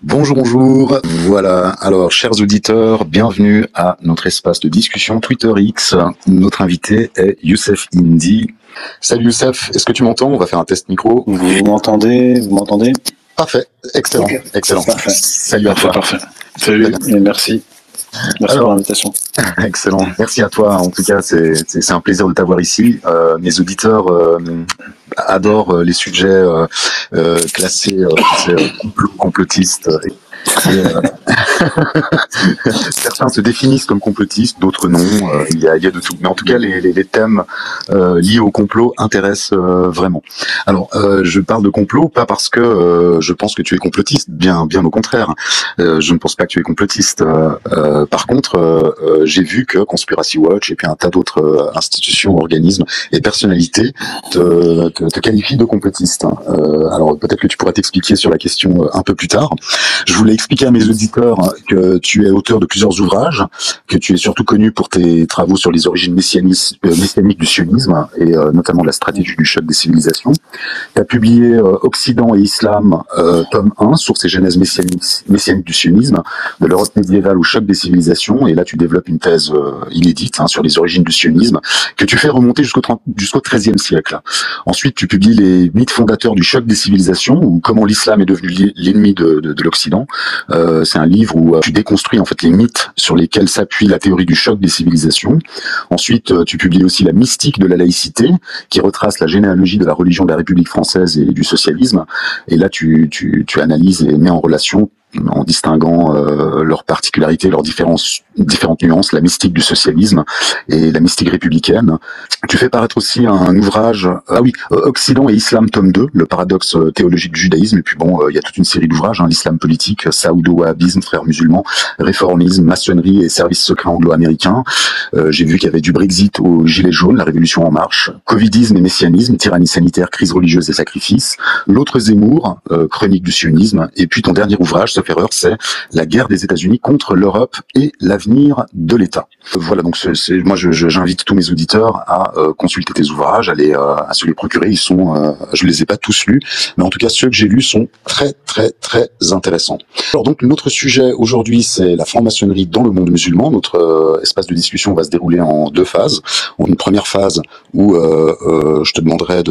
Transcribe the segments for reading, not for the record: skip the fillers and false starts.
Bonjour, bonjour. Voilà. Alors, chers auditeurs, bienvenue à notre espace de discussion Twitter X. Notre invité est Youssef Indy. Salut Youssef, est-ce que tu m'entends? On va faire un test micro. Vous m'entendez? Vous m'entendez? Parfait, excellent, Ok. excellent. Parfait. Salut à toi. Parfait. Salut et merci. Merci pour l'invitation. Excellent, merci à toi. En tout cas, c'est un plaisir de t'avoir ici. Mes auditeurs adorent les sujets classés complotistes. Certains se définissent comme complotistes, d'autres non. Il y a de tout. Mais en tout cas, les thèmes liés au complot intéressent vraiment. Alors, je parle de complot pas parce que je pense que tu es complotiste, bien au contraire. Je ne pense pas que tu es complotiste. Par contre, j'ai vu que Conspiracy Watch et puis un tas d'autres institutions, organismes et personnalités te qualifient de complotiste. Alors peut-être que tu pourras t'expliquer sur la question un peu plus tard. Je voulais expliquer à mes auditeurs que tu es auteur de plusieurs ouvrages, que tu es surtout connu pour tes travaux sur les origines messianiques du sionisme et notamment la stratégie du choc des civilisations. Tu as publié Occident et Islam, tome 1, sources et genèse messianique du sionisme, de l'Europe médiévale au choc des civilisations, et là tu développes une thèse inédite sur les origines du sionisme, que tu fais remonter jusqu'au XIIIe siècle. Ensuite, tu publies les mythes fondateurs du choc des civilisations, ou comment l'islam est devenu l'ennemi de l'Occident. C'est un livre où tu déconstruis en fait les mythes sur lesquels s'appuie la théorie du choc des civilisations. Ensuite, tu publies aussi la mystique de la laïcité, qui retrace la généalogie de la religion de la République française et du socialisme. Et là, tu analyses et mets en relation, en distinguant leurs particularités, leurs différentes nuances, la mystique du socialisme et la mystique républicaine. Tu fais paraître aussi un ouvrage, Occident et Islam, tome 2, le paradoxe théologique du judaïsme, et puis bon, il y a toute une série d'ouvrages, l'islam politique, saoudo-wahhabisme, frères musulmans, réformisme, maçonnerie et services secrets anglo-américains. J'ai vu qu'il y avait du Brexit au gilet jaune, la révolution en marche, covidisme et messianisme, tyrannie sanitaire, crise religieuse et sacrifice, l'autre Zemmour, chronique du sionisme, et puis ton dernier ouvrage, erreur, c'est la guerre des États-Unis contre l'Europe et l'avenir de l'État. Voilà, donc moi j'invite tous mes auditeurs à consulter tes ouvrages, à se les procurer. Ils sont, je les ai pas tous lus, mais en tout cas ceux que j'ai lus sont très intéressants. Alors donc notre sujet aujourd'hui, c'est la franc-maçonnerie dans le monde musulman. Notre espace de discussion va se dérouler en deux phases. Une première phase où je te demanderai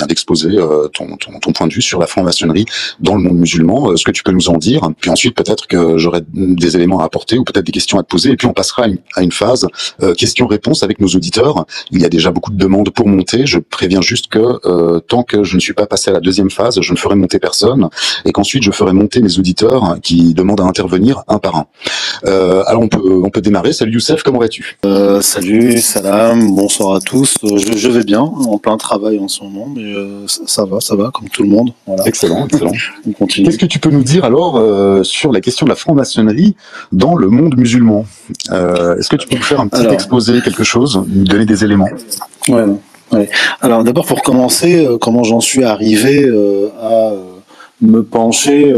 d'exposer ton point de vue sur la franc-maçonnerie dans le monde musulman, ce que tu peux nous en dire, puis ensuite peut-être que j'aurai des éléments à apporter ou peut-être des questions à te poser, et puis on passera à une phase questions-réponses avec nos auditeurs. Il y a déjà beaucoup de demandes pour monter, je préviens juste que tant que je ne suis pas passé à la deuxième phase, je ne ferai monter personne, et qu'ensuite je ferai monter mes auditeurs qui demandent à intervenir un par un. Alors on peut démarrer. Salut Youssef, comment vas-tu? Salut, salam, bonsoir à tous. Je vais bien, en plein travail en ce moment, mais ça va, comme tout le monde. Voilà. Excellent. On continue. Qu'est-ce que tu peux nous dire alors sur la question de la franc-maçonnerie dans le monde musulman? Est-ce que tu peux nous faire un petit exposé, quelque chose, nous donner des éléments? Ouais. Alors d'abord, pour commencer, comment j'en suis arrivé à me pencher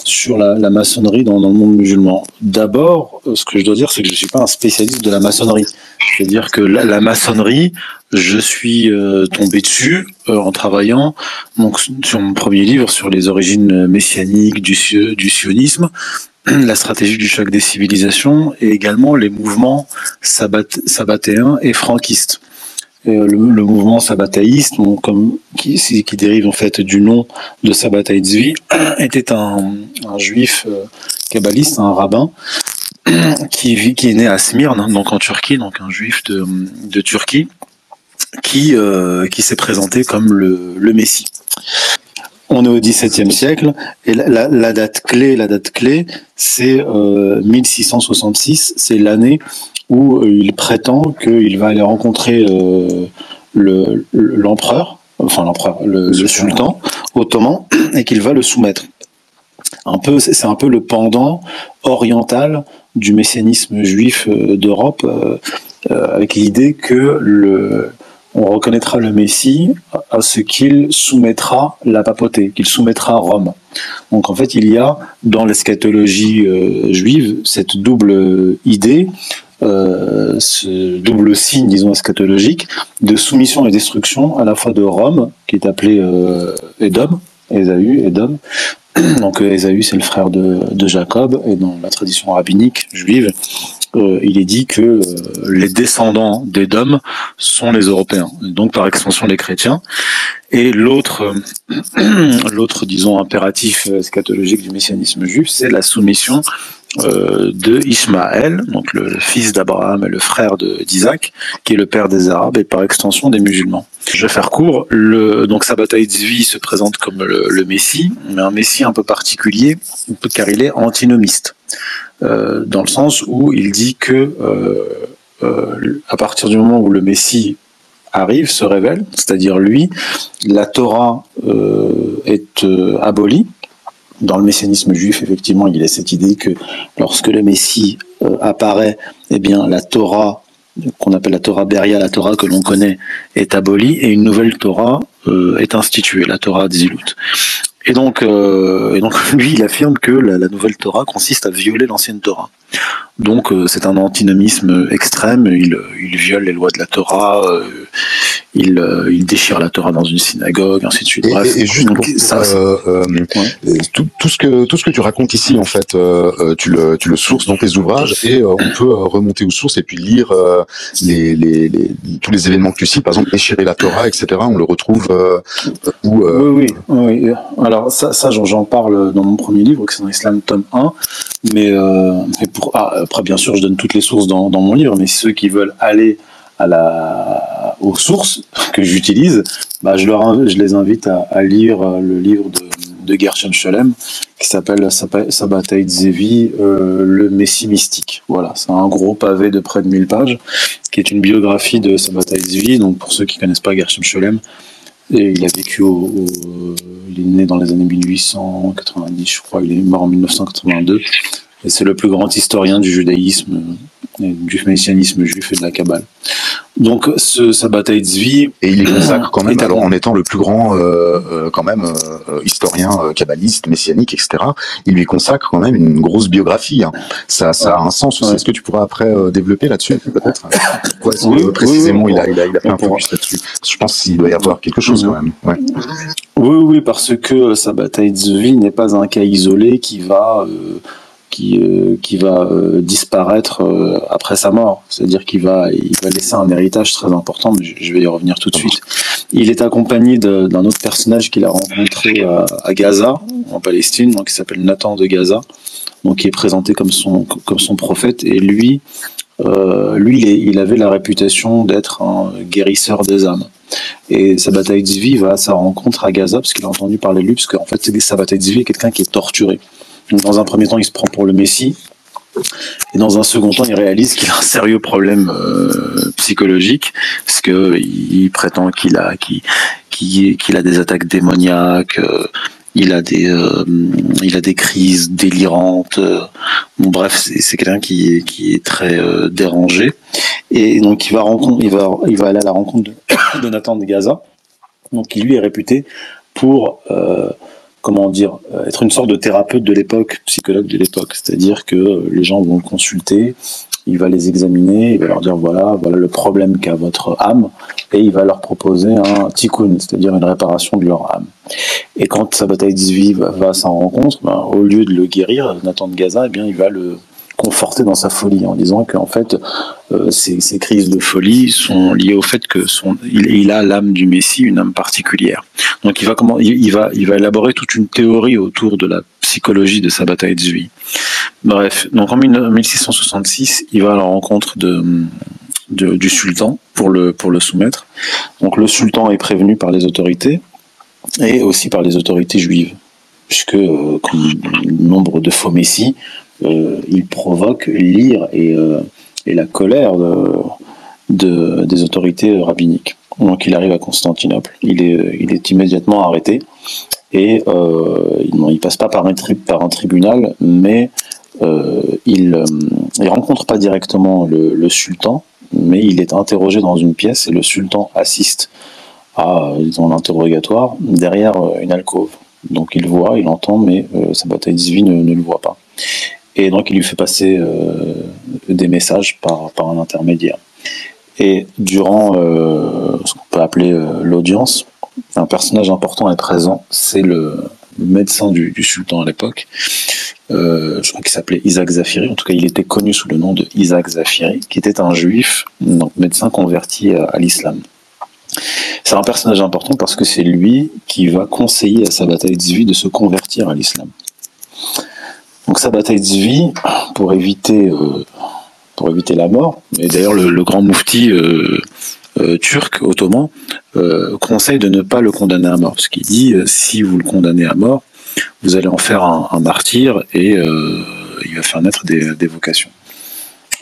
sur la maçonnerie dans le monde musulman. D'abord, ce que je dois dire, c'est que je ne suis pas un spécialiste de la maçonnerie. C'est-à-dire que la maçonnerie, je suis tombé dessus en travaillant donc, sur mon premier livre sur les origines messianiques du sionisme, la stratégie du choc des civilisations et également les mouvements sabbatéens et franquistes. Le mouvement sabbatéiste, qui dérive en fait du nom de Sabbatai Tzvi, était un juif kabbaliste, un rabbin, qui est né à Smyrne, donc en Turquie, donc un juif de Turquie, qui s'est présenté comme le Messie. On est au XVIIe siècle et la date clé, c'est 1666, c'est l'année où il prétend qu'il va aller rencontrer le sultan ottoman et qu'il va le soumettre. C'est un peu le pendant oriental du messianisme juif d'Europe, avec l'idée que on reconnaîtra le Messie à ce qu'il soumettra la papauté, qu'il soumettra Rome. Donc en fait, il y a dans l'eschatologie juive cette double idée, ce double signe, disons, eschatologique, de soumission et destruction à la fois de Rome, qui est appelée Édom, Ésaü, Édom, Donc Ésaü, c'est le frère de Jacob, et dans la tradition rabbinique juive, il est dit que les descendants d'Édom sont les Européens, donc par extension les chrétiens. Et l'autre, disons, impératif eschatologique du messianisme juif, c'est la soumission de Ishmaël, donc le fils d'Abraham et le frère d'Isaac, qui est le père des Arabes et par extension des musulmans. Je vais faire court. Donc Sabbatai Tzvi se présente comme le Messie, mais un Messie un peu particulier, car il est antinomiste, dans le sens où il dit que à partir du moment où le Messie arrive, se révèle, c'est-à-dire lui, la Torah est abolie. Dans le messianisme juif, effectivement, il y a cette idée que lorsque le Messie apparaît, eh bien, la Torah, qu'on appelle la Torah Beria, la Torah que l'on connaît, est abolie et une nouvelle Torah est instituée, la Torah Zilut. Et donc, lui, il affirme que la nouvelle Torah consiste à violer l'ancienne Torah. Donc, c'est un antinomisme extrême. Il viole les lois de la Torah. Il déchire la Torah dans une synagogue, ainsi de suite. Bref, et juste donc, tout ce que tu racontes ici, en fait, tu le sources dans tes ouvrages, et on peut remonter aux sources et puis lire tous les événements que tu cites, par exemple déchirer la Torah, etc. On le retrouve où Oui. Alors ça j'en parle dans mon premier livre, qui c'est dans Islam tome 1, mais après bien sûr je donne toutes les sources dans mon livre, mais ceux qui veulent aller aux sources que j'utilise, je les invite à lire le livre de Gershom Scholem qui s'appelle Sabbatai Tzvi, le Messie mystique. Voilà, c'est un gros pavé de près de 1000 pages qui est une biographie de Sabbatai Tzvi. Donc pour ceux qui connaissent pas Gershom Scholem, et il a vécu il est né dans les années 1890, je crois, il est mort en 1982. Et c'est le plus grand historien du judaïsme, du messianisme juif et de la Kabbale. Donc ce Sabbatai Tzvi, et il y consacre quand même, alors en étant le plus grand historien kabbaliste, messianique, etc., il lui consacre quand même une grosse biographie. Hein. Ça a un sens aussi. Est-ce que tu pourras après développer là-dessus, peut-être? Précisément, il a fait un focus là-dessus. Je pense qu'il doit y avoir quelque chose quand même. Ouais. Oui, parce que Sabbatai Tzvi n'est pas un cas isolé qui va disparaître après sa mort. C'est-à-dire qu'il va laisser un héritage très important, mais je vais y revenir tout de suite. Il est accompagné d'un autre personnage qu'il a rencontré à Gaza, en Palestine, donc qui s'appelle Nathan de Gaza, donc qui est présenté comme son prophète, et lui, il avait la réputation d'être un guérisseur des âmes. Et Sabbatai Tzvi va à sa rencontre à Gaza, parce qu'il a entendu parler de lui, parce qu'en fait, Sabbatai Tzvi est quelqu'un qui est torturé. Donc, dans un premier temps, il se prend pour le Messie, et dans un second temps, il réalise qu'il a un sérieux problème psychologique, parce que il prétend qu'il a des attaques démoniaques, il a des crises délirantes. Bon, bref, c'est quelqu'un qui est très dérangé, et donc il va aller à la rencontre de Nathan de Gaza, donc qui lui est réputé pour être une sorte de thérapeute de l'époque, psychologue de l'époque, c'est-à-dire que les gens vont le consulter, il va les examiner, il va leur dire voilà le problème qu'a votre âme, et il va leur proposer un tikkun, c'est-à-dire une réparation de leur âme. Et quand Sabbatai Tzvi va à sa rencontre, au lieu de le guérir, Nathan de Gaza, eh bien, il va le conforter dans sa folie, en disant qu'en fait, ces crises de folie sont liées au fait que il a l'âme du Messie, une âme particulière. Donc il va élaborer toute une théorie autour de la psychologie de Sabbatai Tzvi. Bref, donc en 1666, il va à la rencontre du sultan pour le soumettre. Donc le sultan est prévenu par les autorités et aussi par les autorités juives, puisque comme nombre de faux messies, il provoque l'ire et la colère des autorités rabbiniques. Donc il arrive à Constantinople, il est immédiatement arrêté, et il passe pas par un tribunal, mais il rencontre pas directement le sultan, mais il est interrogé dans une pièce, et le sultan assiste à l'interrogatoire derrière une alcôve. Donc il voit, il entend, mais Sabbatai Tzvi ne le voit pas. Et donc il lui fait passer des messages par un intermédiaire. Et durant ce qu'on peut appeler l'audience, un personnage important est présent, c'est le médecin du sultan à l'époque. Je crois qu'il s'appelait Isaac Zafiri, en tout cas il était connu sous le nom de Isaac Zafiri, qui était un juif, donc médecin converti à l'islam. C'est un personnage important parce que c'est lui qui va conseiller à Sabata Tzvi de se convertir à l'islam. Donc Sabata Tzvi, pour éviter la mort, et d'ailleurs le grand moufti turc ottoman conseille de ne pas le condamner à mort, parce qu'il dit si vous le condamnez à mort, vous allez en faire un martyr et il va faire naître des vocations.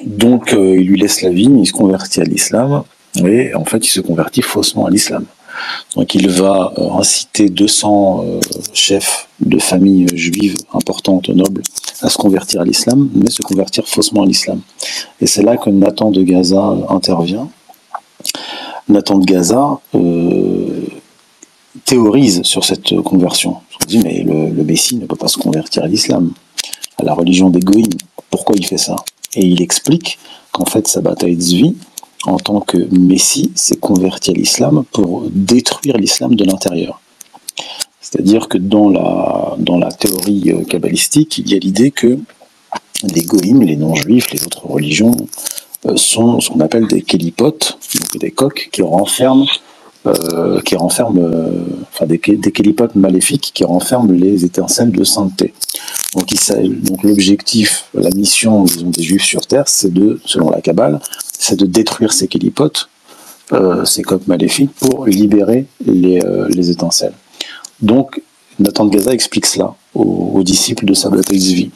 Donc il lui laisse la vie, il se convertit à l'islam et en fait il se convertit faussement à l'islam. Donc il va inciter 200 chefs de familles juives importantes, nobles, à se convertir à l'islam, mais se convertir faussement à l'islam. Et c'est là que Nathan de Gaza intervient. Nathan de Gaza théorise sur cette conversion. On dit mais le Messie ne peut pas se convertir à l'islam, à la religion des Goïms. Pourquoi il fait ça? Et il explique qu'en fait Sabata Tzvi, en tant que Messie, s'est converti à l'islam pour détruire l'islam de l'intérieur. C'est-à-dire que dans la théorie kabbalistique, il y a l'idée que les goïms, les non-juifs, les autres religions, sont ce qu'on appelle des kélipotes, donc des coques qui renferment des kélipotes maléfiques qui renferment les étincelles de sainteté. Donc l'objectif, la mission des juifs sur terre, c'est selon la Kabbale, c'est de détruire ces kélipotes, ces coques maléfiques, pour libérer les étincelles. Donc Nathan de Gaza explique cela aux disciples de Sabata Tzvi.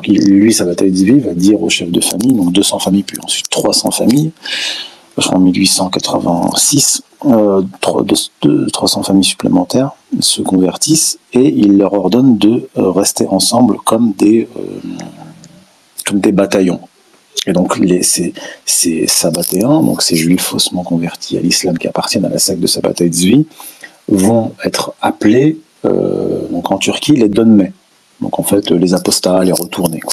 Lui, Sabata Tzvi, va dire aux chefs de famille, donc 200 familles, puis ensuite 300 familles, en 1886, 300 familles supplémentaires se convertissent et il leur ordonne de rester ensemble comme des bataillons. Et donc ces sabbatéens, donc ces juifs faussement convertis à l'islam qui appartiennent à la secte de Sabata Tzvi, vont être appelés donc en Turquie les donmets. Donc en fait les apostats, les retournés, quoi.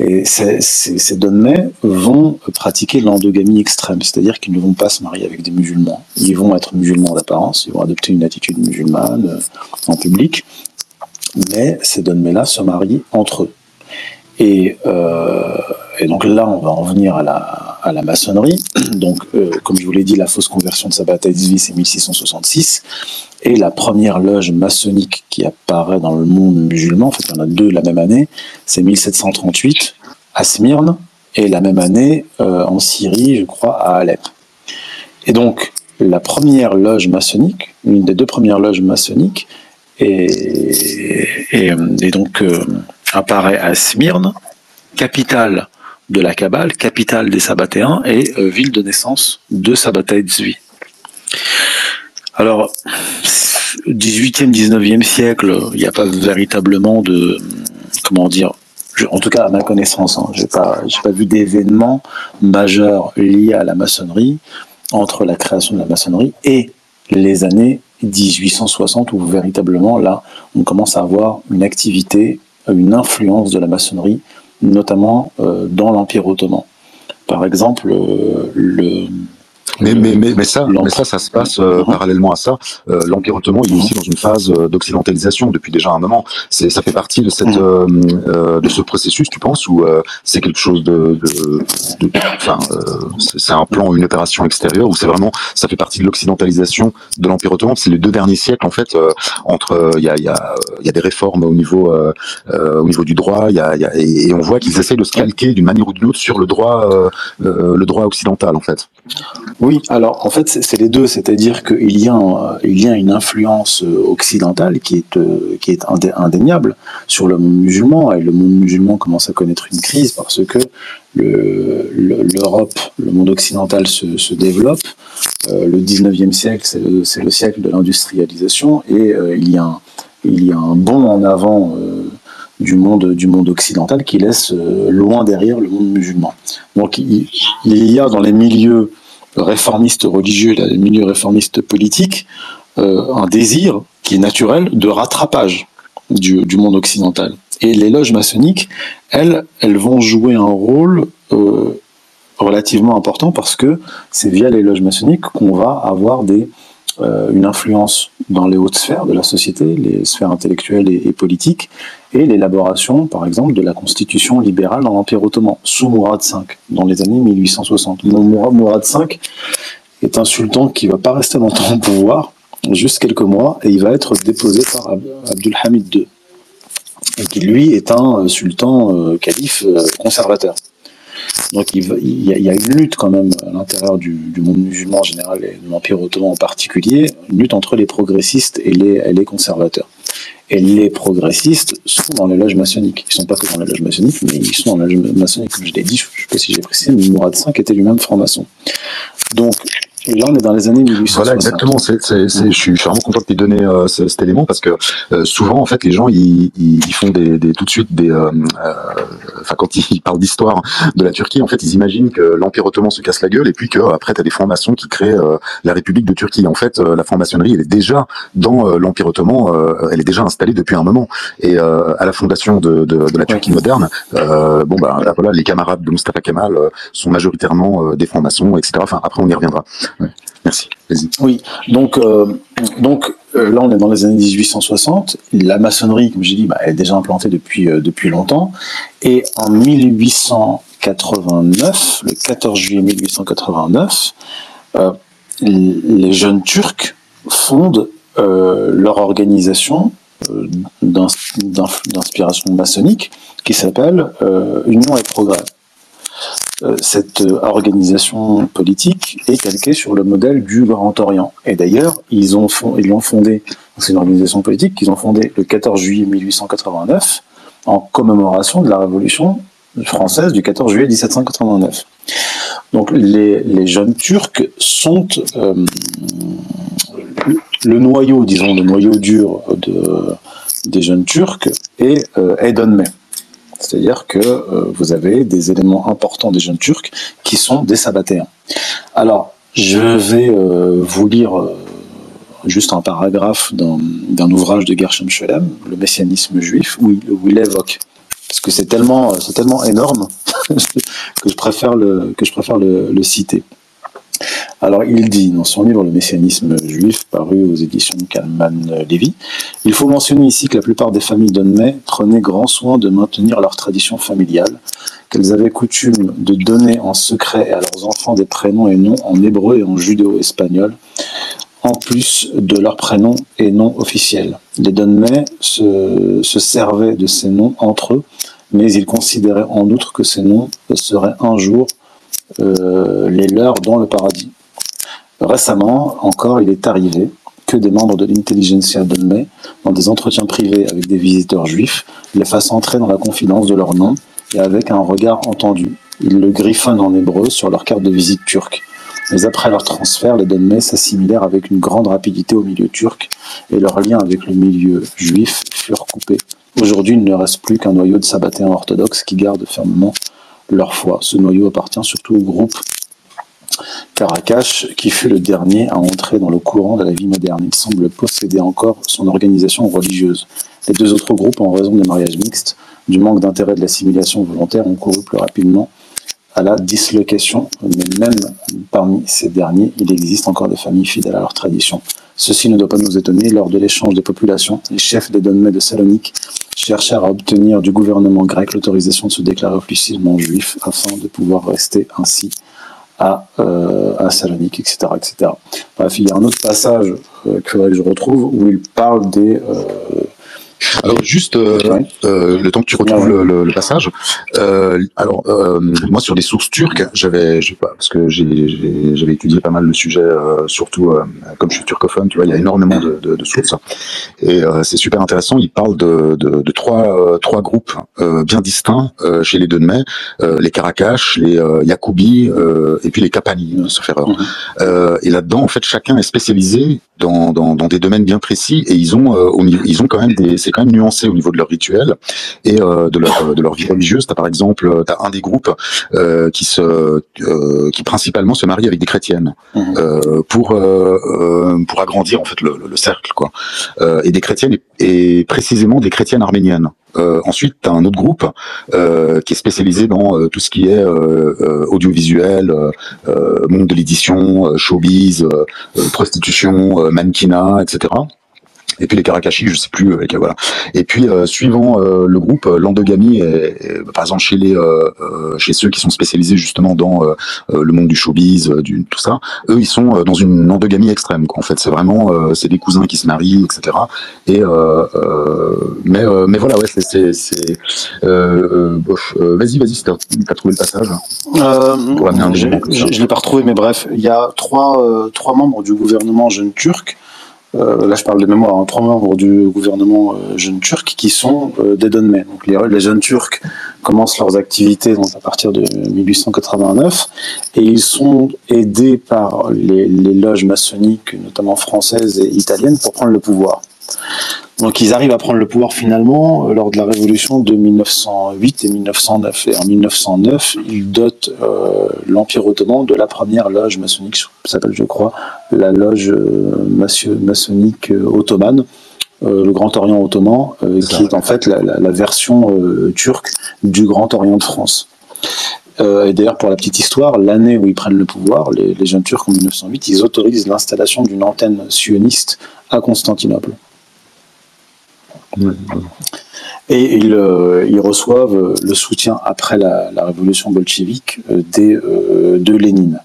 Et ces donmets vont pratiquer l'endogamie extrême, c'est-à-dire qu'ils ne vont pas se marier avec des musulmans. Ils vont être musulmans d'apparence, ils vont adopter une attitude musulmane en public, mais ces donmets-là se marient entre eux. Et donc là, on va en venir à la maçonnerie. Donc, comme je vous l'ai dit, la fausse conversion de Sabata Tzvi, c'est 1666. Et la première loge maçonnique qui apparaît dans le monde musulman, en fait, il y en a deux la même année, c'est 1738 à Smyrne, et la même année en Syrie, je crois, à Alep. Et donc, la première loge maçonnique, une des deux premières loges maçonniques, et donc apparaît à Smyrne, capitale de la Kabbale, capitale des Sabbatéens et ville de naissance de Sabata Tzvi. Alors, 18e, 19e siècle, il n'y a pas véritablement de, en tout cas à ma connaissance, j'ai pas vu d'événements majeurs liés à la maçonnerie entre la création de la maçonnerie et les années 1860 où véritablement là on commence à avoir une activité, une influence de la maçonnerie, notamment dans l'Empire ottoman. Par exemple, Mais ça se passe parallèlement à ça. L'Empire ottoman il est aussi dans une phase d'occidentalisation depuis déjà un moment. Ça fait partie de de ce processus, tu penses, ou c'est quelque chose c'est un plan, une opération extérieure, ou c'est vraiment, ça fait partie de l'occidentalisation de l'Empire ottoman. C'est les 2 derniers siècles en fait. Il y a des réformes au niveau du droit. Et on voit qu'ils essayent de se calquer d'une manière ou d'une autre sur le droit occidental en fait. Oui, alors en fait c'est les deux, c'est-à-dire qu'il y a une influence occidentale qui est indéniable sur le monde musulman, et le monde musulman commence à connaître une crise parce que l'Europe, le monde occidental se développe. Le 19e siècle, c'est le siècle de l'industrialisation, et il y a un bond en avant du monde occidental qui laisse loin derrière le monde musulman. Donc il y a dans les milieux réformistes religieux, les milieux réformistes politiques, un désir qui est naturel de rattrapage du monde occidental. Et les loges maçonniques, elles vont jouer un rôle relativement important parce que c'est via les loges maçonniques qu'on va avoir des une influence dans les hautes sphères de la société, les sphères intellectuelles et politiques, et l'élaboration, par exemple, de la constitution libérale dans l'Empire ottoman, sous Mourad V, dans les années 1860. Mourad V est un sultan qui ne va pas rester longtemps au pouvoir, juste quelques mois, et il va être déposé par Abdulhamid II, et qui lui est un sultan calife conservateur. Donc il y a une lutte quand même à l'intérieur du monde musulman en général et de l'Empire ottoman en particulier, une lutte entre les progressistes et les conservateurs. Et les progressistes sont dans les loges maçonniques. Ils ne sont pas que dans les loges maçonniques, mais ils sont dans les loges maçonniques, comme je l'ai dit, je ne sais pas si j'ai précisé, mais Mourad V était lui-même franc-maçon. Donc là, on est dans les années 1860. Voilà, exactement. Je suis vraiment content que tu aies donné cet élément parce que souvent, en fait, les gens ils font tout de suite enfin, quand ils parlent d'histoire de la Turquie, en fait, ils imaginent que l'Empire ottoman se casse la gueule et puis que après, t'as des francs-maçons qui créent la République de Turquie. En fait, la franc-maçonnerie, elle est déjà dans l'Empire ottoman, elle est déjà installée depuis un moment. Et à la fondation de la Turquie moderne, voilà, les camarades de Mustafa Kemal sont majoritairement des francs-maçons, etc. Enfin, après, on y reviendra. Ouais. Merci, vas-y. Oui, donc là on est dans les années 1860, la maçonnerie, comme j'ai dit, elle est déjà implantée depuis longtemps, et en 1889, le 14 juillet 1889, les jeunes Turcs fondent leur organisation d'inspiration maçonnique qui s'appelle Union et Progrès. Cette organisation politique est calquée sur le modèle du Grand Orient. Et d'ailleurs, ils l'ont fondé, c'est une organisation politique qu'ils ont fondée le 14 juillet 1889 en commémoration de la Révolution française du 14 juillet 1789. Donc les jeunes Turcs sont le noyau dur des jeunes Turcs est Eydonmé. C'est-à-dire que vous avez des éléments importants des jeunes Turcs qui sont des sabbatéens. Alors, je vais vous lire juste un paragraphe d'un ouvrage de Gershom Scholem, Le messianisme juif, où il évoque, parce que c'est tellement énorme que je préfère le citer. Alors il dit dans son livre Le messianisme juif, paru aux éditions Kalman Levy, il faut mentionner ici que la plupart des familles d'Onmey prenaient grand soin de maintenir leur tradition familiale, qu'elles avaient coutume de donner en secret à leurs enfants des prénoms et noms en hébreu et en judéo-espagnol, en plus de leurs prénoms et noms officiels. Les d'Onmey se servaient de ces noms entre eux, mais ils considéraient en outre que ces noms seraient un jour les leurs dans le paradis. Récemment encore, il est arrivé que des membres de l'intelligentsia d'Onmey, dans des entretiens privés avec des visiteurs juifs, les fassent entrer dans la confidence de leur nom et avec un regard entendu. Ils le griffonnent en hébreu sur leur carte de visite turque. Mais après leur transfert, les d'Onmey s'assimilèrent avec une grande rapidité au milieu turc et leurs liens avec le milieu juif furent coupés. Aujourd'hui, il ne reste plus qu'un noyau de sabbatéens orthodoxes qui gardent fermement leur foi. Ce noyau appartient surtout au groupe Karakash, qui fut le dernier à entrer dans le courant de la vie moderne. Il semble posséder encore son organisation religieuse. Les deux autres groupes, en raison des mariages mixtes, du manque d'intérêt de l'assimilation volontaire, ont couru plus rapidement à la dislocation. Mais même parmi ces derniers, il existe encore des familles fidèles à leur tradition. Ceci ne doit pas nous étonner. Lors de l'échange des populations, les chefs des Donmey de Salonique cherchèrent à obtenir du gouvernement grec l'autorisation de se déclarer officiellement juif afin de pouvoir rester ainsi à Salonique, etc., etc. Bref, il y a un autre passage qu'il faudrait que je retrouve où il parle des... Alors juste le temps que tu retrouves le passage. Moi sur les sources turques, parce que j'avais étudié pas mal le sujet, surtout comme je suis turcophone, tu vois, il y a énormément de sources et c'est super intéressant. Il parle de trois groupes bien distincts chez les Donmey, les Karakash, les Yacoubi et puis les Kapani, sauf erreur. Et là-dedans, en fait, chacun est spécialisé dans des domaines bien précis et ils ont quand même ces quand même nuancé au niveau de leur rituel et de leur vie religieuse. T'as par exemple, t'as un des groupes qui principalement se marie avec des chrétiennes pour agrandir en fait le cercle, quoi. Et des chrétiennes et précisément des chrétiennes arméniennes. Ensuite, tu as un autre groupe qui est spécialisé dans tout ce qui est audiovisuel, monde de l'édition, showbiz, prostitution, mannequinat, etc. Et puis les Karakashi, je sais plus, voilà. Et puis suivant le groupe, l'endogamie, par exemple chez ceux qui sont spécialisés justement dans le monde du showbiz, tout ça, eux ils sont dans une endogamie extrême, quoi. En fait, c'est vraiment c'est des cousins qui se marient, etc. Et mais voilà, ouais, vas-y, si t'as trouvé le passage. Je l'ai pas retrouvé, mais bref, il y a trois membres du gouvernement jeune turc. Là, je parle de mémoire, hein, 3 membres du gouvernement jeune turc qui sont des Donmets. Donc, les jeunes Turcs commencent leurs activités donc, à partir de 1889 et ils sont aidés par les loges maçonniques, notamment françaises et italiennes, pour prendre le pouvoir. Donc ils arrivent à prendre le pouvoir finalement lors de la révolution de 1908 et 1909. Et en 1909, ils dotent l'Empire ottoman de la première loge maçonnique, ça s'appelle je crois la loge maçonnique ottomane, le Grand Orient ottoman, qui est en fait la version turque du Grand Orient de France. Et d'ailleurs, pour la petite histoire, l'année où ils prennent le pouvoir, les jeunes Turcs en 1908, ils autorisent l'installation d'une antenne sioniste à Constantinople. Et ils reçoivent le soutien après la révolution bolchevique de Lénine.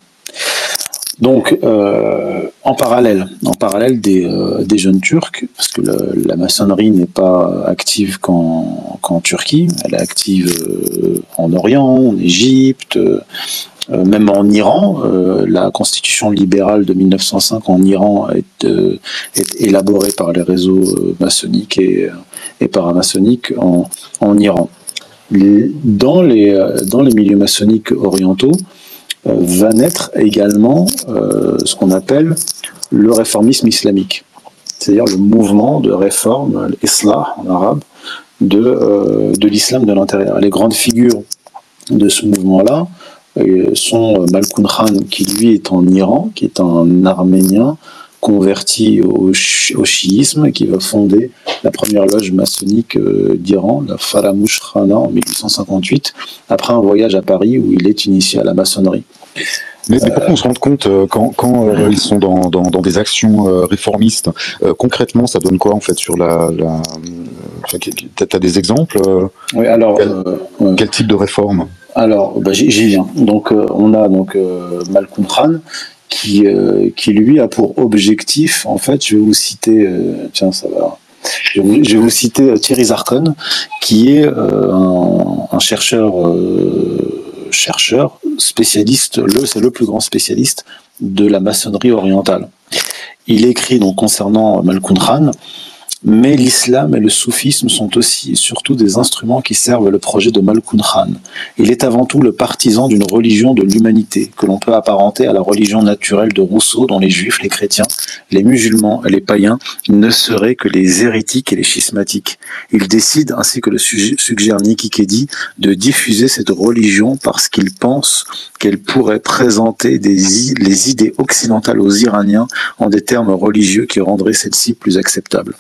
Donc, en parallèle des jeunes Turcs, parce que la maçonnerie n'est pas active qu'en Turquie, elle est active en Orient, en Égypte, même en Iran. La constitution libérale de 1905 en Iran est élaborée par les réseaux maçonniques et paramaçonniques en Iran. Dans les milieux maçonniques orientaux, va naître également ce qu'on appelle le réformisme islamique, c'est-à-dire le mouvement de réforme, l'islah en arabe, de l'islam de l'intérieur. Les grandes figures de ce mouvement-là sont Malkoun Khan, qui lui est en Iran, qui est un Arménien converti au chiisme, qui va fonder la première loge maçonnique d'Iran, la Faramouch Khana, en 1858, après un voyage à Paris où il est initié à la maçonnerie. Mais pourquoi on se rend compte quand ils sont dans des actions réformistes, concrètement, ça donne quoi en fait sur t'as des exemples Oui, alors quel type de réforme? Alors, j'y viens. Donc, on a Malkoun Khan qui lui a pour objectif, en fait, je vais vous citer, je vais vous citer Thierry Zarkon, qui est un chercheur spécialiste, c'est le plus grand spécialiste de la maçonnerie orientale. Il écrit donc concernant Malkoun Khan: mais l'islam et le soufisme sont aussi et surtout des instruments qui servent le projet de Malkoun Khan. Il est avant tout le partisan d'une religion de l'humanité, que l'on peut apparenter à la religion naturelle de Rousseau, dont les juifs, les chrétiens, les musulmans et les païens ne seraient que les hérétiques et les schismatiques. Il décide, ainsi que le suggère Nikki Keddie, de diffuser cette religion parce qu'il pense qu'elle pourrait présenter les idées occidentales aux Iraniens en des termes religieux qui rendraient celles-ci plus acceptables.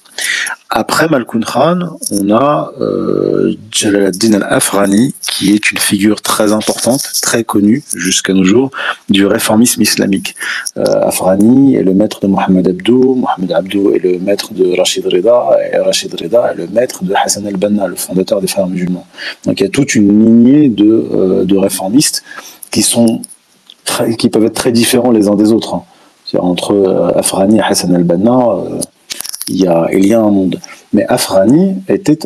Après Malkoun Khan, on a Jalal-ad-Din al-Afrani, qui est une figure très importante, très connue jusqu'à nos jours, du réformisme islamique. Afrani est le maître de Mohamed Abdou est le maître de Rachid Reda, et Rachid Reda est le maître de Hassan al-Banna, le fondateur des Frères musulmans. Donc il y a toute une lignée de réformistes qui peuvent être très différents les uns des autres. Hein. Entre Afrani et Hassan al-Banna, il y a un monde. Mais Afrani était,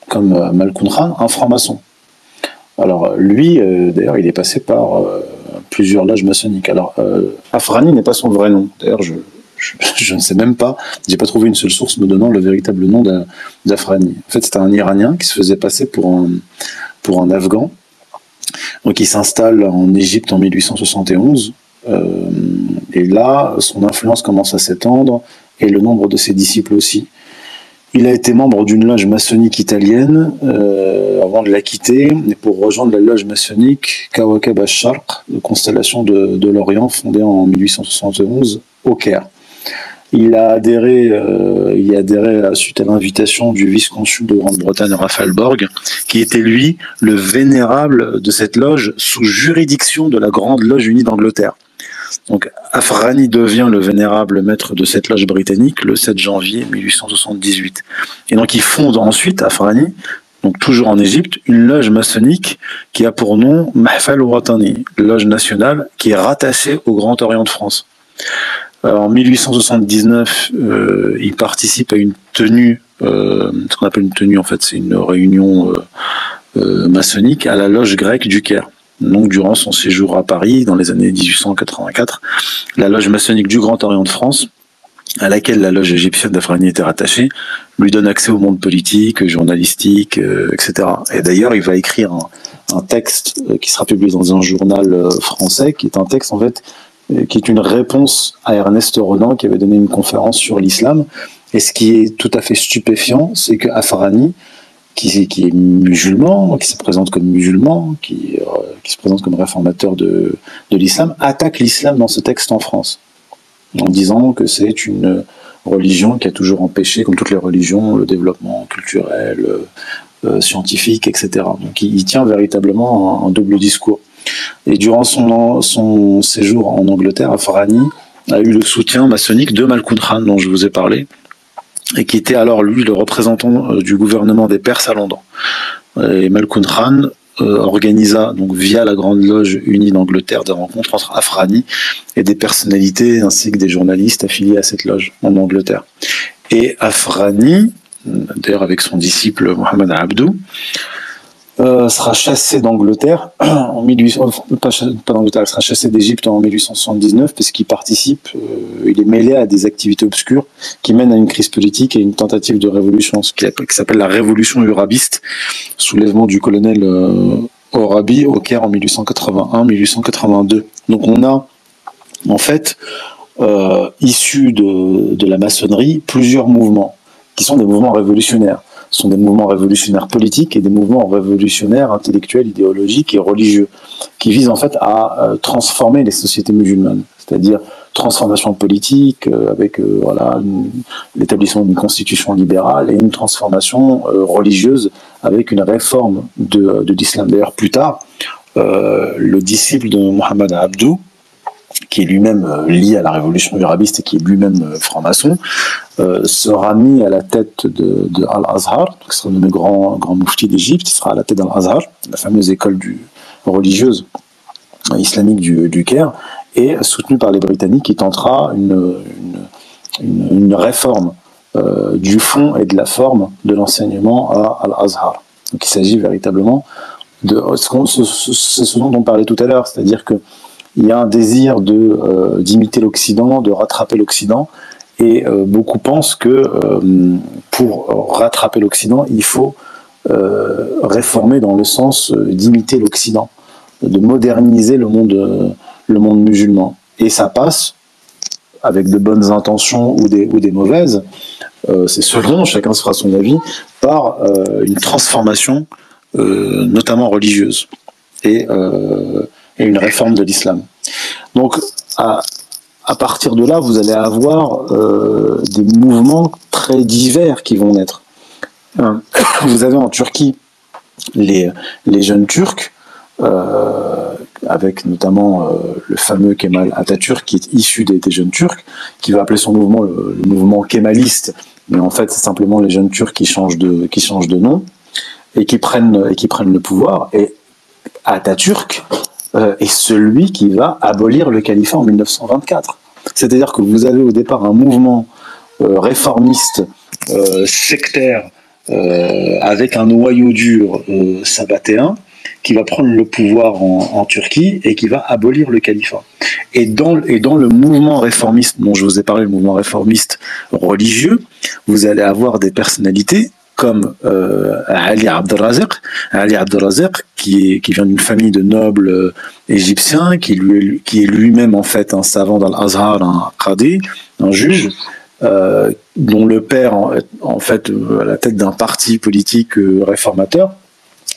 comme Malkoun Khan, un franc-maçon. Alors lui, d'ailleurs, il est passé par plusieurs loges maçonniques. Alors Afrani n'est pas son vrai nom. D'ailleurs, je ne sais même pas, j'ai pas trouvé une seule source me donnant le véritable nom d'Afrani. En fait, c'était un Iranien qui se faisait passer pour un Afghan. Donc il s'installe en Égypte en 1871. Et là, son influence commence à s'étendre, et le nombre de ses disciples aussi. Il a été membre d'une loge maçonnique italienne avant de la quitter pour rejoindre la loge maçonnique Kawakab al-Sharq, de constellation de l'Orient, fondée en 1871 au Caire. Il a adhéré suite à l'invitation du vice-consul de Grande-Bretagne, Raphaël Borg, qui était lui le vénérable de cette loge sous juridiction de la Grande Loge Unie d'Angleterre. Donc Afrani devient le vénérable maître de cette loge britannique le 7 janvier 1878. Et donc il fonde ensuite, Afrani, donc toujours en Égypte, une loge maçonnique qui a pour nom Mahfal Watani, loge nationale qui est rattachée au Grand Orient de France. En 1879, il participe à une tenue, ce qu'on appelle une tenue en fait, c'est une réunion maçonnique à la loge grecque du Caire. Donc, durant son séjour à Paris, dans les années 1884, la loge maçonnique du Grand Orient de France, à laquelle la loge égyptienne d'Afrani était rattachée, lui donne accès au monde politique, journalistique, etc. Et d'ailleurs, il va écrire un texte qui sera publié dans un journal français, qui est un texte en fait qui est une réponse à Ernest Renan, qui avait donné une conférence sur l'islam. Et ce qui est tout à fait stupéfiant, c'est que Afrani, qui est musulman, qui se présente comme musulman, qui se présente comme réformateur de l'islam, attaque l'islam dans ce texte en France, en disant que c'est une religion qui a toujours empêché, comme toutes les religions, le développement culturel, scientifique, etc. Donc il tient véritablement un double discours. Et durant son séjour en Angleterre, Afrani a eu le soutien maçonnique de Malkoun Khan, dont je vous ai parlé, et qui était alors, lui, le représentant du gouvernement des Perses à Londres. Et Malkoun Khan organisa, donc via la Grande Loge Unie d'Angleterre, des rencontres entre Afrani et des personnalités, ainsi que des journalistes affiliés à cette loge en Angleterre. Et Afrani, d'ailleurs avec son disciple Mohamed Abdou, sera chassé d'Angleterre en 1800, pas d'Angleterre, sera chassé d'Égypte en 1879 parce qu'il participe, il est mêlé à des activités obscures qui mènent à une crise politique et une tentative de révolution, ce qui s'appelle la révolution urabiste, soulèvement du colonel Orabi au Caire en 1881-1882. Donc on a en fait issus de la maçonnerie plusieurs mouvements qui sont des mouvements révolutionnaires. Ce sont des mouvements révolutionnaires politiques et des mouvements révolutionnaires intellectuels, idéologiques et religieux, qui visent en fait à transformer les sociétés musulmanes, c'est-à-dire transformation politique avec l'établissement d'une constitution libérale et une transformation religieuse avec une réforme de l'islam. D'ailleurs, plus tard, le disciple de Mohamed Abdou, qui est lui-même lié à la révolution urabiste et qui est lui-même franc-maçon, sera mis à la tête de Al-Azhar, qui sera nommé grand moufti d'Égypte. Il sera à la tête d'Al-Azhar, la fameuse école religieuse islamique du Caire, et soutenu par les Britanniques, qui tentera une réforme du fond et de la forme de l'enseignement à Al-Azhar. Donc il s'agit véritablement de c'est ce dont on parlait tout à l'heure, c'est-à-dire que il y a un désir d'imiter l'Occident, de rattraper l'Occident, et beaucoup pensent que pour rattraper l'Occident, il faut réformer dans le sens d'imiter l'Occident, de moderniser le monde musulman. Et ça passe, avec de bonnes intentions ou des mauvaises, c'est selon, chacun se fera son avis, par une transformation, notamment religieuse. Et une réforme de l'islam. Donc, à partir de là, vous allez avoir des mouvements très divers qui vont naître. Vous avez en Turquie les jeunes Turcs, avec notamment le fameux Kemal Atatürk, qui est issu des jeunes Turcs, qui va appeler son mouvement le mouvement kémaliste, mais en fait, c'est simplement les jeunes Turcs qui changent de nom et qui prennent le pouvoir. Et Atatürk est celui qui va abolir le califat en 1924. C'est-à-dire que vous avez au départ un mouvement réformiste, sectaire, avec un noyau dur sabbatéen, qui va prendre le pouvoir en Turquie et qui va abolir le califat. Et dans le mouvement réformiste dont je vous ai parlé, le mouvement réformiste religieux, vous allez avoir des personnalités comme Ali Abdelrazek, qui vient d'une famille de nobles égyptiens, qui est lui-même en fait un savant d'Al-Azhar, un qadi, un juge, dont le père en fait à la tête d'un parti politique réformateur,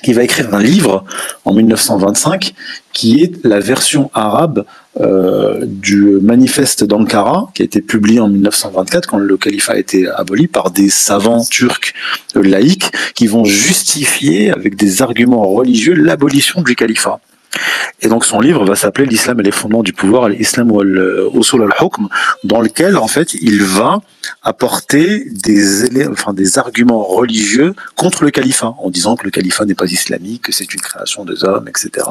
qui va écrire un livre en 1925 qui est la version arabe du manifeste d'Ankara, qui a été publié en 1924 quand le califat a été aboli, par des savants turcs laïcs qui vont justifier avec des arguments religieux l'abolition du califat. Et donc son livre va s'appeler L'Islam et les fondements du pouvoir, l'Islam ou al-Usul al-Hukm, dans lequel en fait il va apporter des arguments religieux contre le califat, en disant que le califat n'est pas islamique, que c'est une création des hommes, etc.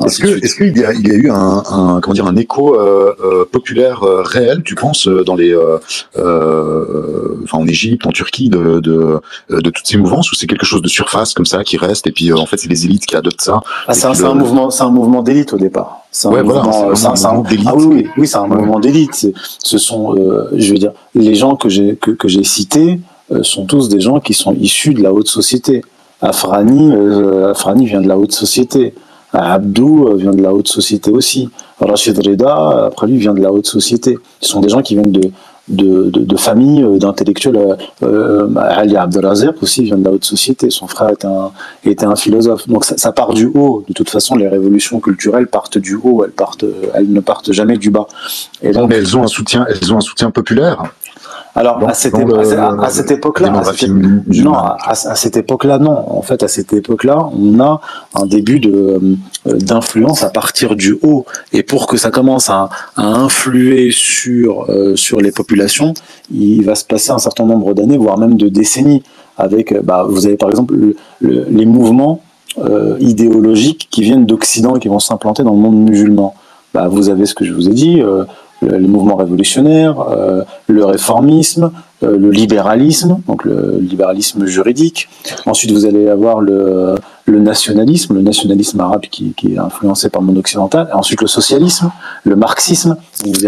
Est-ce qu'il y a eu un écho populaire réel, tu penses, dans en Égypte, en Turquie, de toutes ces mouvances, ou c'est quelque chose de surface comme ça qui reste, et puis en fait c'est les élites qui adoptent ça? C'est un mouvement d'élite au départ. C'est un mouvement d'élite. Ah oui, c'est un mouvement d'élite. Ce sont, je veux dire, les gens que j'ai cités sont tous des gens qui sont issus de la haute société. Afrani vient de la haute société. Abdou vient de la haute société aussi. Rachid Reda, après lui, vient de la haute société. Ce sont des gens qui viennent de familles d'intellectuels. Ali Abdelrazek aussi vient de la haute société. Son frère était un philosophe. Donc ça part du haut. De toute façon, les révolutions culturelles partent du haut. Elles ne partent jamais du bas. Et donc, mais elles ont un soutien populaire. Alors à cette époque-là, non. En fait, à cette époque-là, on a un début d'influence à partir du haut. Et pour que ça commence à influer sur les populations, il va se passer un certain nombre d'années, voire même de décennies. Avec, vous avez par exemple les mouvements idéologiques qui viennent d'Occident et qui vont s'implanter dans le monde musulman. Vous avez ce que je vous ai dit. Le mouvement révolutionnaire, le réformisme, le libéralisme, donc le libéralisme juridique. Ensuite, vous allez avoir le nationalisme arabe qui est influencé par le monde occidental. Et ensuite, le socialisme, le marxisme. Vous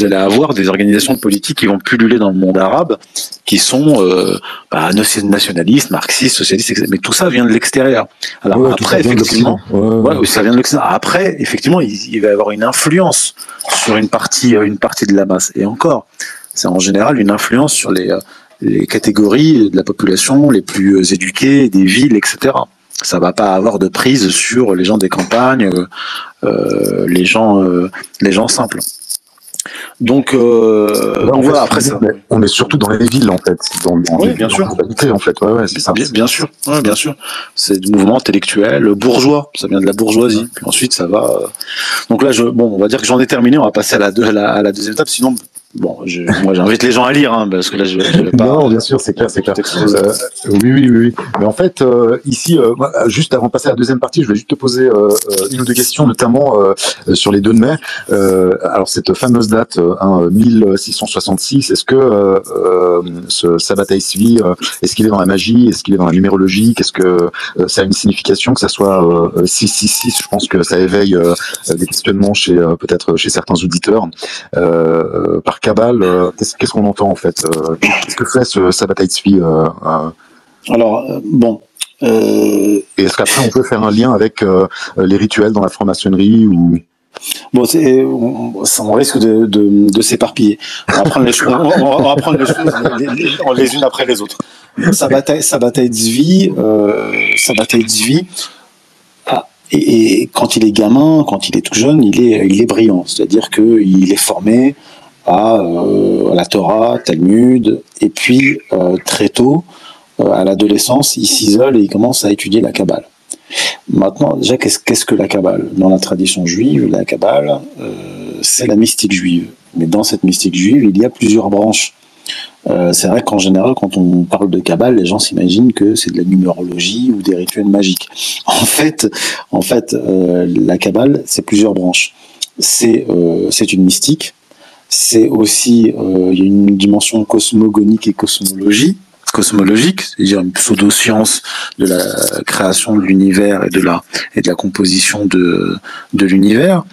allez avoir des organisations politiques qui vont pulluler dans le monde arabe, qui sont nationalistes, marxistes, socialistes, etc. Mais tout ça vient de l'extérieur. Alors après, effectivement, ça vient de l'extérieur. Après, effectivement, il va y avoir une influence sur une partie de la masse. Et encore, c'est en général une influence sur les catégories de la population les plus éduquées, des villes, etc. Ça va pas avoir de prise sur les gens des campagnes, les gens simples. Donc voilà. Après ça, on est surtout dans les villes en fait. Bien sûr. En fait, c'est ça. Bien sûr. C'est du mouvement intellectuel, bourgeois. Ça vient de la bourgeoisie. Puis ensuite, ça va. Donc là, on va dire que j'en ai terminé. On va passer à la deuxième étape. Sinon. Moi j'invite les gens à lire, parce que là je vais pas. Non, bien sûr, c'est clair. Oui. Mais en fait, ici, juste avant de passer à la deuxième partie, je vais juste te poser une ou deux questions, notamment sur les 2 mai. Alors cette fameuse date, 1666, est-ce que ce Sabbatai Tzvi, est-ce qu'il est dans la magie, est-ce qu'il est dans la numérologie, qu'est-ce que ça a une signification que ça soit 666? Je pense que ça éveille des questionnements peut-être chez certains auditeurs. Par Kabbale, qu'est-ce qu'on entend en fait? Qu'est-ce que fait ce Sabbatai Tzvi? Alors, Et est-ce qu'après on peut faire un lien avec les rituels dans la franc-maçonnerie ou... on risque de s'éparpiller. On va prendre les choses, les unes après les autres. Sabbatai Tzvi, et quand il est gamin, quand il est tout jeune, il est brillant. C'est-à-dire qu'il est formé à la Torah, Talmud, et puis très tôt, à l'adolescence, il s'isole et il commence à étudier la Kabbale. Maintenant, déjà, qu'est-ce que la Kabbale? Dans la tradition juive, la Kabbale, c'est la mystique juive. Mais dans cette mystique juive, il y a plusieurs branches. C'est vrai qu'en général, quand on parle de Kabbale, les gens s'imaginent que c'est de la numérologie ou des rituels magiques. En fait, la Kabbale, c'est plusieurs branches. C'est une mystique. C'est aussi, il y a une dimension cosmogonique et cosmologique, c'est-à-dire une pseudo-science de la création de l'univers et de la composition de l'univers.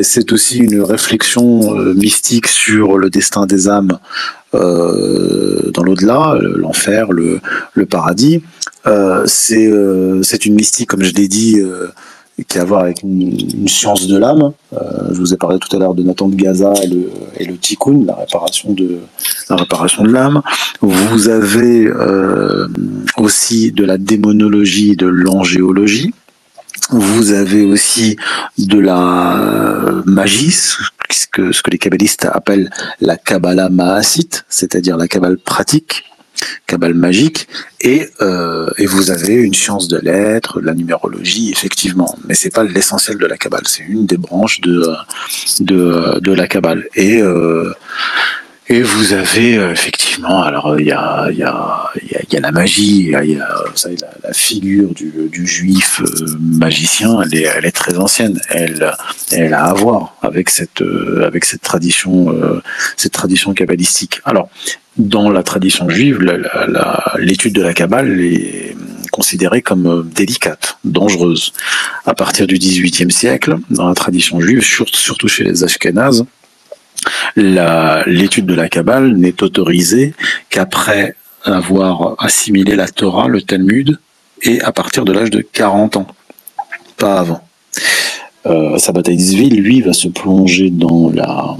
C'est aussi une réflexion mystique sur le destin des âmes dans l'au-delà, l'enfer, le paradis. C'est une mystique, comme je l'ai dit, qui a à voir avec une science de l'âme. Je vous ai parlé tout à l'heure de Nathan de Gaza et le tikkun, la réparation de l'âme. Vous avez aussi de la démonologie et de l'angéologie. Vous avez aussi de la magie, ce que les kabbalistes appellent la Kabbalah Mahassite, c'est-à-dire la Kabbale pratique, Kabbale magique, et vous avez une science de l'être, la numérologie, effectivement, mais c'est pas l'essentiel de la Kabbale, c'est une des branches de la Kabbale. Et vous avez effectivement, alors il y a la magie, vous savez, la figure du juif magicien, elle est très ancienne, elle a à voir avec cette tradition kabbalistique. Alors dans la tradition juive, l'étude de la Kabbale est considérée comme délicate, dangereuse. À partir du XVIIIe siècle, dans la tradition juive, surtout chez les Ashkénazes, l'étude de la Kabbale n'est autorisée qu'après avoir assimilé la Torah, le Talmud, et à partir de l'âge de 40 ans, pas avant. Sabbatai Tzvi, lui, va se plonger dans la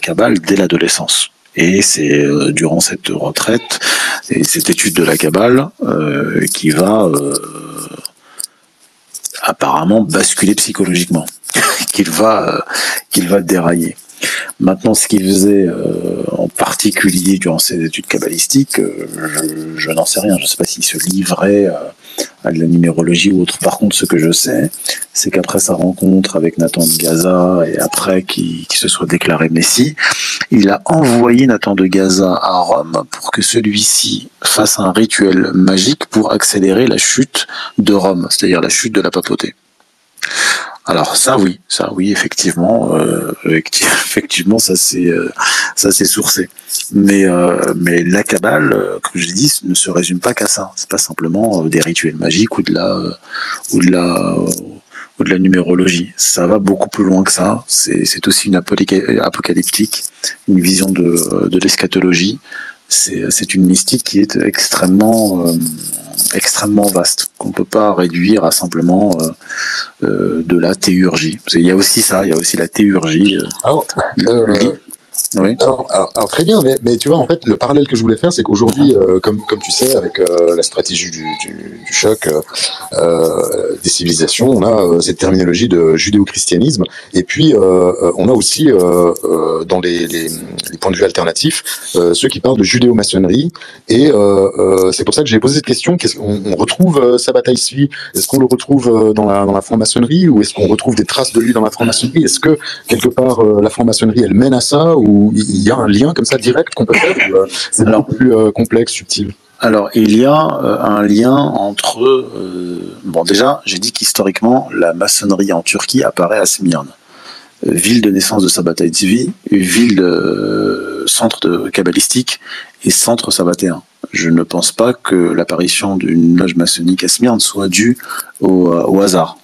Kabbale dès l'adolescence. Et c'est durant cette retraite et cette étude de la Kabbale qui va apparemment basculer psychologiquement, qu'il va dérailler. Maintenant, ce qu'il faisait en particulier durant ses études kabbalistiques, je n'en sais rien. Je ne sais pas s'il se livrait à de la numérologie ou autre. Par contre, ce que je sais, c'est qu'après sa rencontre avec Nathan de Gaza et après qu'il se soit déclaré Messie, il a envoyé Nathan de Gaza à Rome pour que celui-ci fasse un rituel magique pour accélérer la chute de Rome, c'est-à-dire la chute de la papauté. Alors ça oui, effectivement, ça c'est sourcé. Mais la Kabbale, comme je dis, ne se résume pas qu'à ça. C'est pas simplement des rituels magiques ou de la numérologie. Ça va beaucoup plus loin que ça. C'est aussi une apocalyptique, une vision de l'eschatologie. C'est une mystique qui est extrêmement vaste, qu'on peut pas réduire à simplement de la théurgie. Il y a aussi ça, il y a aussi la théurgie. Oui. Alors, très bien, mais tu vois, en fait, le parallèle que je voulais faire, c'est qu'aujourd'hui, comme tu sais, avec la stratégie du choc des civilisations, on a cette terminologie de judéo-christianisme, et puis on a aussi dans les points de vue alternatifs ceux qui parlent de judéo-maçonnerie, et c'est pour ça que j'ai posé cette question. On retrouve Sabbatai Tzvi, est-ce qu'on le retrouve dans la franc-maçonnerie, ou est-ce qu'on retrouve des traces de lui dans la franc-maçonnerie? Est-ce que quelque part la franc-maçonnerie elle mène à ça, ou il y a un lien comme ça direct qu'on peut faire, ou c'est beaucoup plus complexe, subtil? Alors, il y a un lien entre... bon, déjà, j'ai dit qu'historiquement, la maçonnerie en Turquie apparaît à Smyrne, ville de naissance de Sabbatai Tzvi, ville centre kabbalistique et centre sabbatéen. Je ne pense pas que l'apparition d'une loge maçonnique à Smyrne soit due au hasard.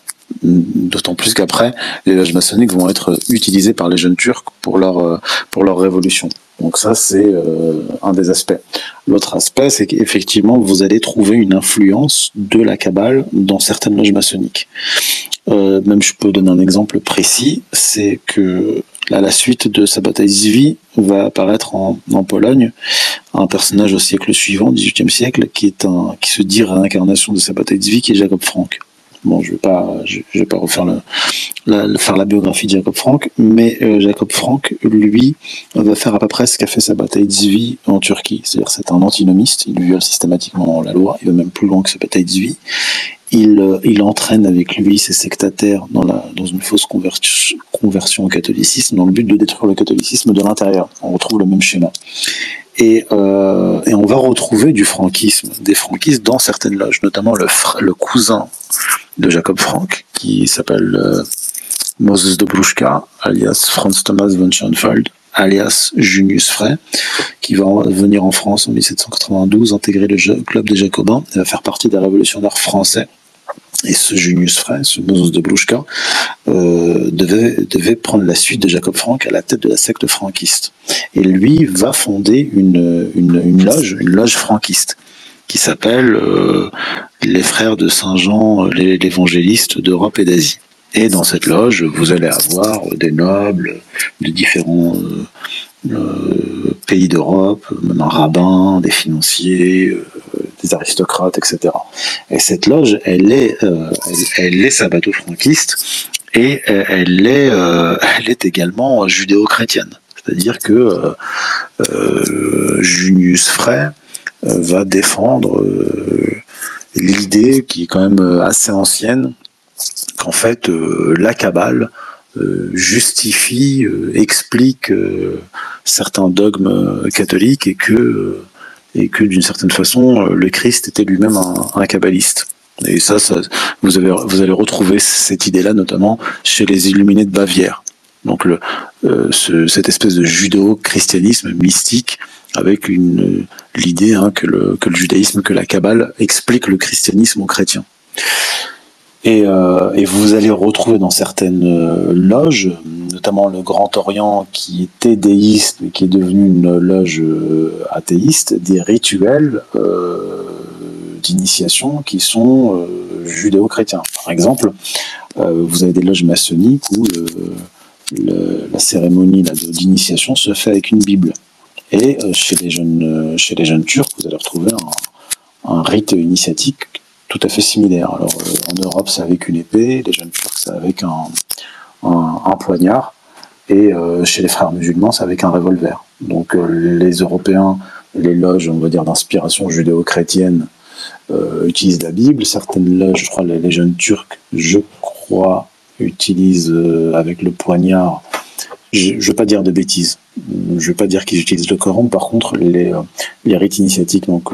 D'autant plus qu'après, les loges maçonniques vont être utilisées par les jeunes Turcs pour leur révolution. Donc ça, c'est un des aspects. L'autre aspect, c'est qu'effectivement, vous allez trouver une influence de la Kabbale dans certaines loges maçonniques. Même je peux donner un exemple précis, c'est que à la suite de Sabbatai Tzvi va apparaître en Pologne un personnage au siècle suivant, 18e siècle, qui se dit réincarnation de Sabbatai Tzvi, qui est Jacob Frank. Bon, je vais pas refaire faire la biographie de Jacob Frank, mais Jacob Frank, lui, va faire à peu près ce qu'a fait Sabbatai Tzvi en Turquie. C'est-à-dire, c'est un antinomiste, il viole systématiquement la loi, il va même plus loin que Sabbatai Tzvi. Il entraîne avec lui ses sectataires dans une fausse conversion au catholicisme, dans le but de détruire le catholicisme de l'intérieur. On retrouve le même schéma. Et on va retrouver des franquistes dans certaines loges, notamment le cousin de Jacob Frank, qui s'appelle Moses Dobruschka, alias Franz Thomas von Schoenfeld, alias Junius Frey, qui va venir en France en 1792, intégrer le club des Jacobins, et va faire partie des révolutionnaires français. Et ce Junius Frey, ce Moses Dobruschka, devait prendre la suite de Jacob Frank à la tête de la secte franquiste. Et lui va fonder une loge franquiste, qui s'appelle les frères de Saint Jean, l'évangéliste d'Europe et d'Asie. Et dans cette loge, vous allez avoir des nobles de différents pays d'Europe, même un rabbin, des financiers, des aristocrates, etc. Et cette loge, elle est sabbato-franquiste et elle est également judéo-chrétienne. C'est-à-dire que Junius Frey va défendre l'idée qui est quand même assez ancienne qu'en fait la Kabbale justifie, explique certains dogmes catholiques et que d'une certaine façon le Christ était lui-même un kabbaliste. Et ça vous allez retrouver cette idée-là notamment chez les Illuminés de Bavière. Donc cette espèce de judéo-christianisme mystique avec l'idée que le judaïsme, que la Kabbale explique le christianisme aux chrétiens. Et vous allez retrouver dans certaines loges, notamment le Grand Orient qui était déiste mais qui est devenu une loge athéiste, des rituels d'initiation qui sont judéo-chrétiens. Par exemple, vous avez des loges maçonniques où la cérémonie d'initiation se fait avec une Bible. Et chez les jeunes Turcs, vous allez retrouver un rite initiatique tout à fait similaire. Alors en Europe, c'est avec une épée, les jeunes Turcs, c'est avec un poignard, et chez les frères musulmans, c'est avec un revolver. Donc les Européens, les loges, on va dire, d'inspiration judéo-chrétienne utilisent la Bible. Certaines loges, je crois, les jeunes Turcs, je crois, utilisent avec le poignard. Je ne veux pas dire de bêtises. Je ne veux pas dire qu'ils utilisent le Coran. Par contre, les rites initiatiques, donc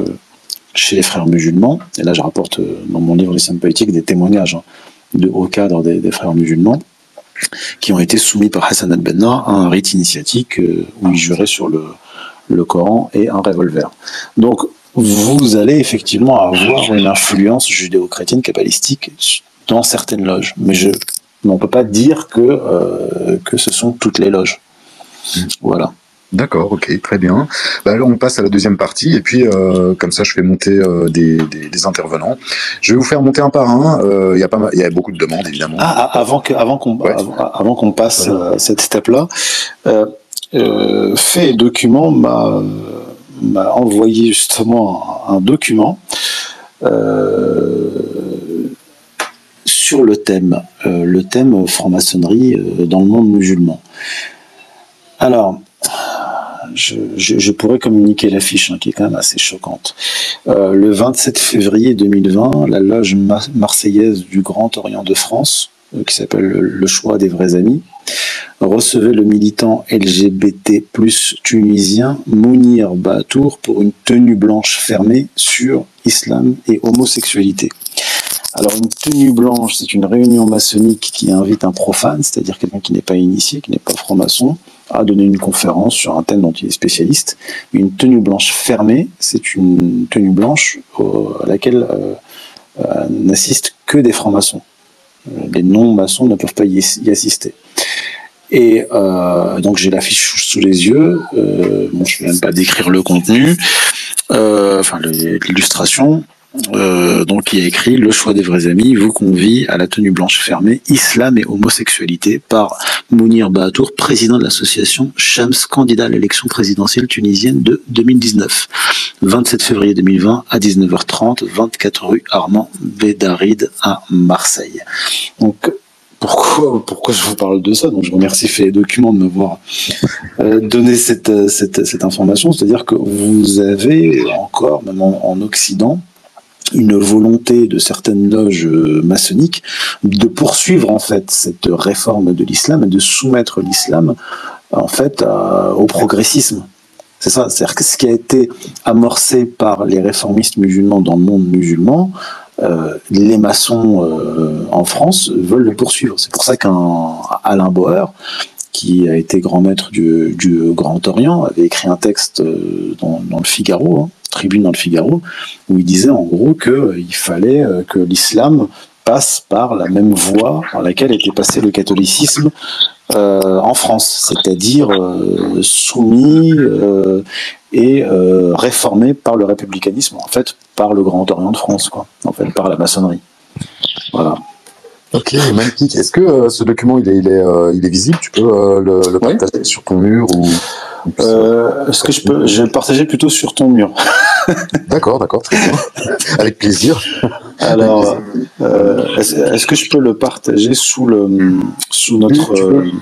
chez les frères musulmans, et là je rapporte dans mon livre l'Islam politique des témoignages de hauts cadres des frères musulmans qui ont été soumis par Hassan al-Banna à un rite initiatique où ils juraient sur le Coran et un revolver. Donc vous allez effectivement avoir une influence judéo-chrétienne kabbalistique dans certaines loges, mais on ne peut pas dire que ce sont toutes les loges. Voilà. D'accord, ok, très bien. Alors on passe à la deuxième partie et puis comme ça je fais monter des intervenants. Je vais vous faire monter un par un. Il y a beaucoup de demandes évidemment. Avant qu'on passe à cette étape-là, Fait et Document m'a envoyé justement un document sur le thème franc-maçonnerie dans le monde musulman. Alors, je pourrais communiquer l'affiche qui est quand même assez choquante. Le 27 février 2020, la loge marseillaise du Grand Orient de France, qui s'appelle Le Choix des Vrais Amis, recevait le militant LGBT+ tunisien Mounir Batour pour une tenue blanche fermée sur islam et homosexualité. Alors une tenue blanche, c'est une réunion maçonnique qui invite un profane, c'est-à-dire quelqu'un qui n'est pas initié, qui n'est pas franc-maçon, à donner une conférence sur un thème dont il est spécialiste. Une tenue blanche fermée, c'est une tenue blanche à laquelle n'assistent que des francs-maçons. Les non-maçons ne peuvent pas y assister. Et donc j'ai l'affiche sous les yeux. Je ne vais même pas décrire le contenu, l'illustration. Donc il y a écrit: Le Choix des Vrais Amis vous convie à la tenue blanche fermée, islam et homosexualité, par Mounir Batour, président de l'association Shams, candidat à l'élection présidentielle tunisienne de 2019. 27 février 2020 à 19h30, 24 rue Armand Bédaride à Marseille. Donc pourquoi je vous parle de ça? Donc je remercie Fait et Document de m'avoir donné cette information. C'est-à-dire que vous avez encore, même en Occident, une volonté de certaines loges maçonniques de poursuivre en fait cette réforme de l'islam et de soumettre l'islam en fait au progressisme. C'est ça, c'est-à-dire que ce qui a été amorcé par les réformistes musulmans dans le monde musulman, les maçons en France veulent le poursuivre. C'est pour ça qu'un Alain Bauer, qui a été grand maître du Grand Orient, avait écrit un texte dans le Figaro, Tribune dans le Figaro, où il disait en gros qu'il fallait que l'islam passe par la même voie par laquelle était passé le catholicisme en France, c'est-à-dire soumis est réformé par le républicanisme, en fait, par le Grand Orient de France, quoi, en fait, par la maçonnerie. Voilà. Ok, magnifique. Est-ce que ce document il est visible? Tu peux le partager sur ton mur ou Est-ce que je vais le partager plutôt sur ton mur? D'accord, très bien. Avec plaisir. Alors, est-ce que je peux le partager sous notre...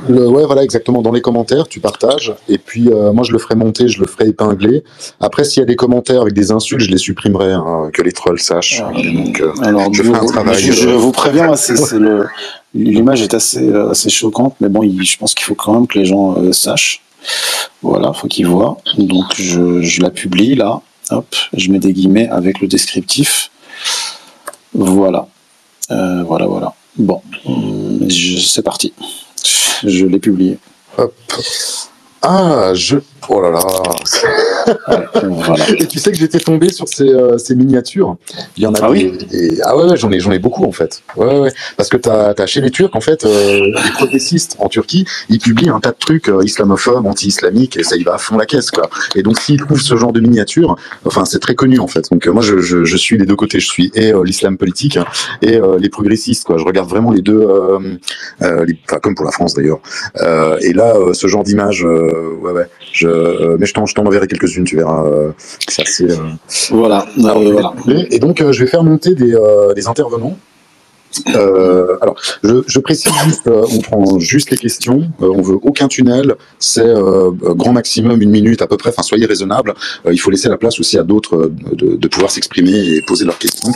Ouais, voilà, exactement. Dans les commentaires, tu partages. Et puis, moi, je le ferai monter, je le ferai épingler. Après, s'il y a des commentaires avec des insultes, je les supprimerai, hein, que les trolls sachent. Donc, alors, je ferai un travail. Je vous préviens, l'image est assez choquante, mais bon, je pense qu'il faut quand même que les gens sachent. Voilà, faut qu'ils voient. Donc, je la publie là. Hop, je mets des guillemets avec le descriptif. Voilà. Voilà. Bon, c'est parti. Je l'ai publié. Hop. Ah, oh là là. Voilà. Et tu sais que j'étais tombé sur ces miniatures. Il y en a ah ouais, j'en ai beaucoup en fait. Ouais. Parce que t'as chez les Turcs en fait, les progressistes en Turquie, ils publient un tas de trucs islamophobes, anti-islamiques, et ça y va à fond la caisse quoi. Et donc s'ils trouvent ce genre de miniatures, enfin c'est très connu en fait. Donc moi je suis les deux côtés, je suis et l'islam politique et les progressistes quoi. Je regarde vraiment les deux, enfin comme pour la France d'ailleurs. Et là ce genre d'image, ouais. Mais je t'en enverrai quelques-unes, tu verras. C'est assez. Voilà. Voilà. Et donc, je vais faire monter des intervenants. Alors, je précise juste, on prend juste les questions. On veut aucun tunnel. C'est grand maximum 1 minute à peu près. Enfin, soyez raisonnable. Il faut laisser la place aussi à d'autres de pouvoir s'exprimer et poser leurs questions.